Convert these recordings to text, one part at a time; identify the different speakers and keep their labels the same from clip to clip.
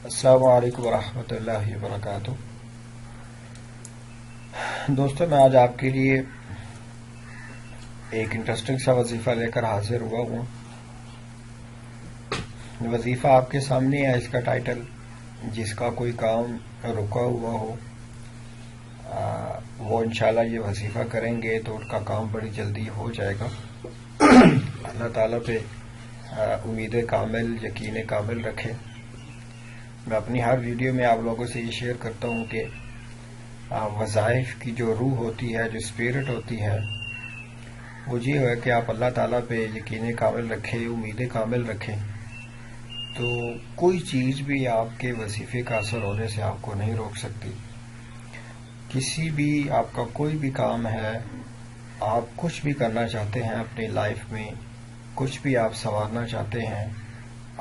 Speaker 1: السلام علیکم ورحمۃ اللہ وبرکاتہ۔ دوستوں، میں آج آپ کے لیے ایک انٹرسٹنگ سا وظیفہ لے کر حاضر ہوا ہوں۔ وظیفہ آپ کے سامنے ہے، اس کا ٹائٹل جس کا کوئی کام رکا ہوا ہو وہ انشاءاللہ یہ وظیفہ کریں گے تو ان کا کام بڑی جلدی ہو جائے گا۔ اللہ تعالیٰ پہ امید کامل، یقین کامل رکھیں۔ میں اپنی ہر ویڈیو میں آپ لوگوں سے یہ شیئر کرتا ہوں کہ وظائف کی جو روح ہوتی ہے، جو اسپرٹ ہوتی ہے، وہ یہ ہے کہ آپ اللہ تعالیٰ پہ یقین کامل رکھیں، امید کامل رکھیں، تو کوئی چیز بھی آپ کے وظیفے کا اثر ہونے سے آپ کو نہیں روک سکتی۔ کسی بھی آپ کا کوئی بھی کام ہے، آپ کچھ بھی کرنا چاہتے ہیں اپنی لائف میں، کچھ بھی آپ سنوارنا چاہتے ہیں،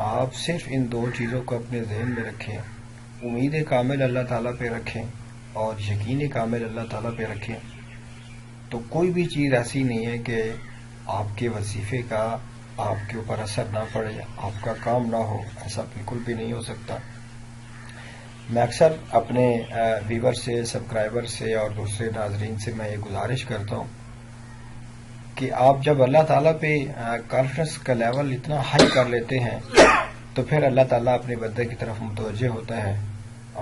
Speaker 1: آپ صرف ان دو چیزوں کو اپنے ذہن میں رکھیں، امید کامل اللہ تعالیٰ پہ رکھیں اور یقین کامل اللہ تعالیٰ پہ رکھیں، تو کوئی بھی چیز ایسی نہیں ہے کہ آپ کے وظیفے کا آپ کے اوپر اثر نہ پڑے، آپ کا کام نہ ہو، ایسا بالکل بھی نہیں ہو سکتا۔ میں اکثر اپنے ویور سے، سبسکرائبر سے اور دوسرے ناظرین سے میں یہ گزارش کرتا ہوں کہ آپ جب اللہ تعالیٰ پہ کانفیڈنس کا لیول اتنا ہائی کر لیتے ہیں تو پھر اللہ تعالیٰ اپنے بندے کی طرف متوجہ ہوتا ہے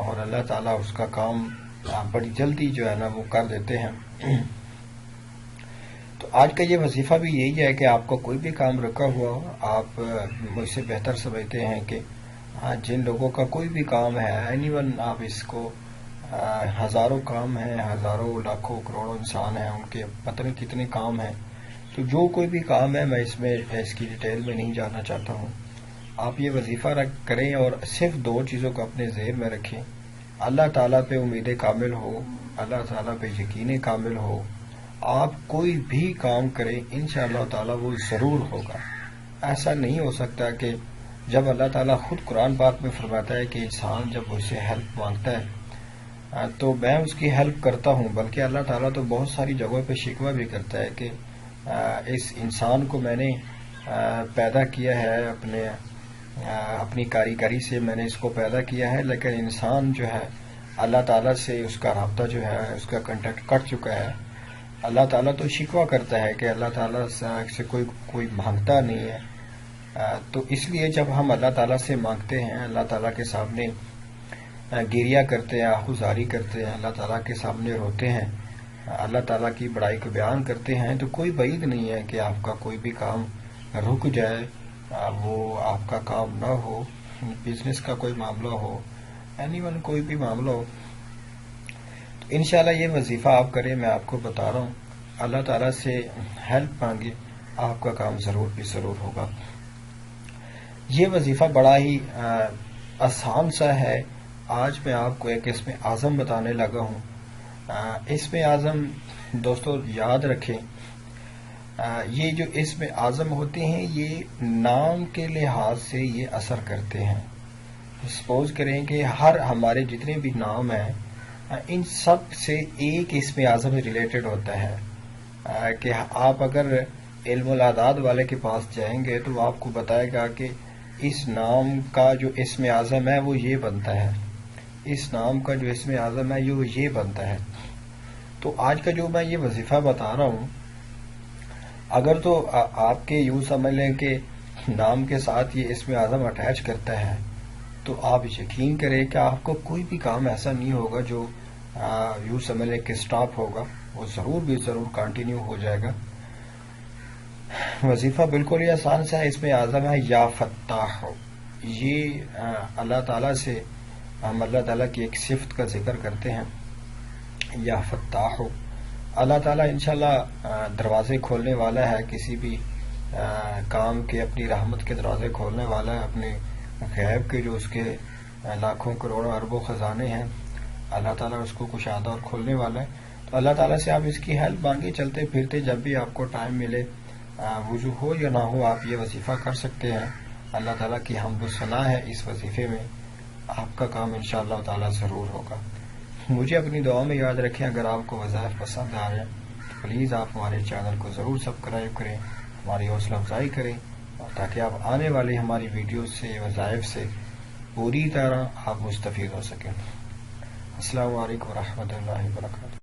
Speaker 1: اور اللہ تعالیٰ اس کا کام بڑی جلدی جو ہے نا وہ کر دیتے ہیں۔ تو آج کا یہ وظیفہ بھی یہی ہے کہ آپ کو کوئی بھی کام رکا ہوا ہو، آپ مجھ سے بہتر سمجھتے ہیں کہ جن لوگوں کا کوئی بھی کام ہے، اینی ون، آپ اس کو ہزاروں کام ہیں، ہزاروں لاکھوں کروڑوں انسان ہیں، ان کے پتہ نہیں کتنے کام ہیں، تو جو کوئی بھی کام ہے میں اس کی ڈیٹیل میں نہیں جانا چاہتا ہوں۔ آپ یہ وظیفہ کریں اور صرف دو چیزوں کو اپنے ذہن میں رکھیں، اللہ تعالیٰ پہ امید کامل ہو، اللہ تعالیٰ پہ یقین کامل ہو۔ آپ کوئی بھی کام کریں انشاءاللہ تعالیٰ وہ ضرور ہوگا۔ ایسا نہیں ہو سکتا کہ جب اللہ تعالیٰ خود قرآن پاک میں فرماتا ہے کہ انسان جب مجھ سے ہیلپ مانگتا ہے تو میں اس کی ہیلپ کرتا ہوں، بلکہ اللہ تعالیٰ تو بہت ساری جگہوں پہ شکوہ بھی کرتا ہے کہ اس انسان کو میں نے پیدا کیا ہے، اپنی کاریگری سے میں نے اس کو پیدا کیا ہے، لیکن انسان جو ہے اللہ تعالیٰ سے اس کا رابطہ جو ہے، اس کا کنٹیکٹ کٹ چکا ہے۔ اللہ تعالیٰ تو شکوہ کرتا ہے کہ اللہ تعالیٰ سے کوئی مانگتا نہیں ہے۔ تو اس لیے جب ہم اللہ تعالیٰ سے مانگتے ہیں، اللہ تعالیٰ کے سامنے گریہ کرتے ہیں، آہوزاری کرتے ہیں، اللہ تعالیٰ کے سامنے روتے ہیں، اللہ تعالیٰ کی بڑائی کو بیان کرتے ہیں، تو کوئی بعید نہیں ہے کہ آپ کا کوئی بھی کام رک جائے، وہ آپ کا کام نہ ہو، بزنس کا کوئی معاملہ ہو، اینی ون کوئی بھی معاملہ ہو، تو انشاءاللہ یہ وظیفہ آپ کریں۔ میں آپ کو بتا رہا ہوں، اللہ تعالیٰ سے ہیلپ مانگے، آپ کا کام ضرور بھی ضرور ہوگا۔ یہ وظیفہ بڑا ہی آسان سا ہے۔ آج میں آپ کو ایک اسم اعظم بتانے لگا ہوں۔ اسم اعظم دوستو یاد رکھیں، یہ جو اسم اعظم ہوتے ہیں یہ نام کے لحاظ سے یہ اثر کرتے ہیں۔ سپوز کریں کہ ہمارے جتنے بھی نام ہیں ان سب سے ایک اسم اعظم ریلیٹڈ ہوتا ہے، کہ آپ اگر علم الاعداد والے کے پاس جائیں گے تو آپ کو بتائے گا کہ اس نام کا جو اسم اعظم ہے وہ یہ بنتا ہے، اس نام کا جو اسم اعظم ہے یہ بنتا ہے۔ تو آج کا جو میں یہ وظیفہ بتا رہا ہوں، اگر تو آپ کے یوں سمجھ لیں کہ نام کے ساتھ یہ اسم اعظم اٹیچ کرتا ہے تو آپ یقین کریں کہ آپ کو کوئی بھی کام ایسا نہیں ہوگا جو یوں سمجھ لیں کہ سٹاپ ہوگا، وہ ضرور بھی ضرور کنٹینیو ہو جائے گا۔ وظیفہ بالکل ہی آسان سا ہے، اس میں اعظم ہے یا فتاح۔ یہ اللہ تعالیٰ سے ہم اللہ تعالیٰ کی ایک صفت کا ذکر کرتے ہیں، یا فتاح۔ اللہ تعالیٰ انشاءاللہ دروازے کھولنے والا ہے، کسی بھی کام کے اپنی رحمت کے دروازے کھولنے والا ہے، اپنے غیب کے جو اس کے لاکھوں کروڑوں اربوں خزانے ہیں، اللہ تعالیٰ اس کو کشادہ اور کھولنے والا ہے۔ تو اللہ تعالیٰ سے آپ اس کی ہیلپ مانگے، چلتے پھرتے جب بھی آپ کو ٹائم ملے، وضو ہو یا نہ ہو، آپ یہ وظیفہ کر سکتے ہیں۔ اللہ تعالیٰ کی حمد و ثنا ہے اس وظیفے میں، آپ کا کام انشاءاللہ تعالیٰ ضرور ہوگا۔ مجھے اپنی دعا میں یاد رکھیں۔ اگر آپ کو وظائف پسند آ رہے ہیں تو پلیز آپ ہمارے چینل کو ضرور سبسکرائب کریں، ہماری حوصلہ افزائی کریں، تاکہ آپ آنے والی ہماری ویڈیوز سے، وظائف سے پوری طرح آپ مستفید ہو سکیں۔ السلام علیکم ورحمۃ اللہ وبرکاتہ۔